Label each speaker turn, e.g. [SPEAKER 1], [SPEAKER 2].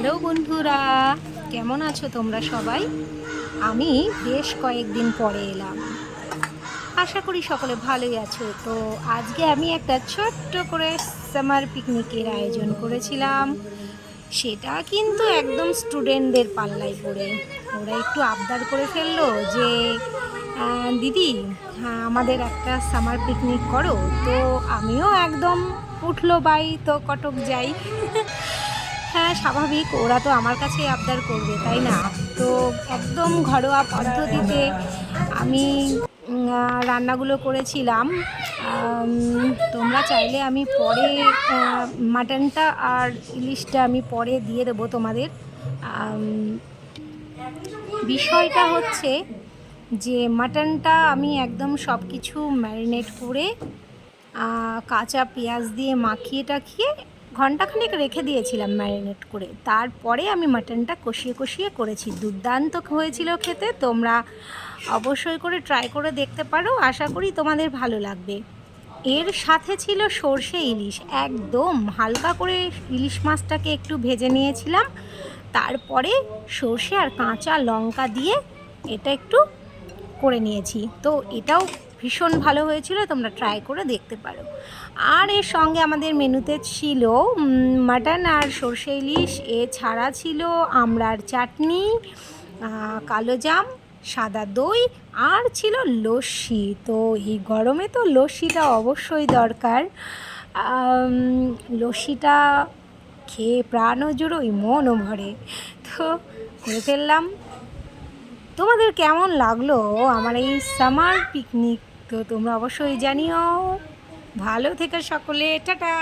[SPEAKER 1] Hello বন্ধুরা, কেমন আছো তোমরা সবাই? আমি বেশ কয়েকদিন পরে এলাম। আশা করি সকলে ভালোই আছো। তো আজকে আমি একটা ছোট্ট করে সামার পিকনিকের আয়োজন করেছিলাম। সেটা কিন্তু একদম স্টুডেন্টদের পাল্লায় পড়ে। ওরা একটু আবদার করে ফেললো যে দিদি, হ্যাঁ আমাদের একটা সামার পিকনিক করো। তো আমিও একদম উঠলো বাই তো কটক যাই। হ্যাঁ, স্বাভাবিক, ওরা তো আমার কাছেই আবদার করবে, তাই না? তো একদম ঘরোয়া পদ্ধতিতে আমি রান্নাগুলো করেছিলাম। তোমরা চাইলে আমি পরে মাটনটা আর ইলিশটা আমি পরে দিয়ে দেবো তোমাদের। আম, বিষয়টা হচ্ছে যে মাটনটা আমি একদম সব কিছু ম্যারিনেট করে কাঁচা পেঁয়াজ দিয়ে মাখিয়ে টাখিয়ে ঘন্টাখানেক রেখে দিয়েছিলাম ম্যারিনেট করে। তারপরে আমি মাটনটা কষিয়ে কষিয়ে করেছি। দুর্দান্ত হয়েছিল খেতে। তোমরা অবশ্যই করে ট্রাই করে দেখতে পারো, আশা করি তোমাদের ভালো লাগবে। এর সাথে ছিল সর্ষে ইলিশ। একদম হালকা করে ইলিশ মাছটাকে একটু ভেজে নিয়েছিলাম, তারপরে সর্ষে আর কাঁচা লঙ্কা দিয়ে এটা একটু করে নিয়েছি। তো এটাও ভীষণ ভালো হয়েছিল, তোমরা ট্রাই করে দেখতে পারো। আর এর সঙ্গে আমাদের মেনুতে ছিল মাটন আর সর্ষে ইলিশ, এছাড়া ছিল আমড়ার চাটনি, কালো জাম, সাদা দই, আর ছিল লস্যি। তো এই গরমে তো লস্যিটা অবশ্যই দরকার। লস্যিটা খেয়ে প্রাণও জুড়োই, মনও ভরে। তো করে ফেললাম। তোমাদের কেমন লাগলো আমার এই সামার পিকনিক? তো তোমরা অবশ্যই জানিও। ভালো থেকো সকলে, টাটা।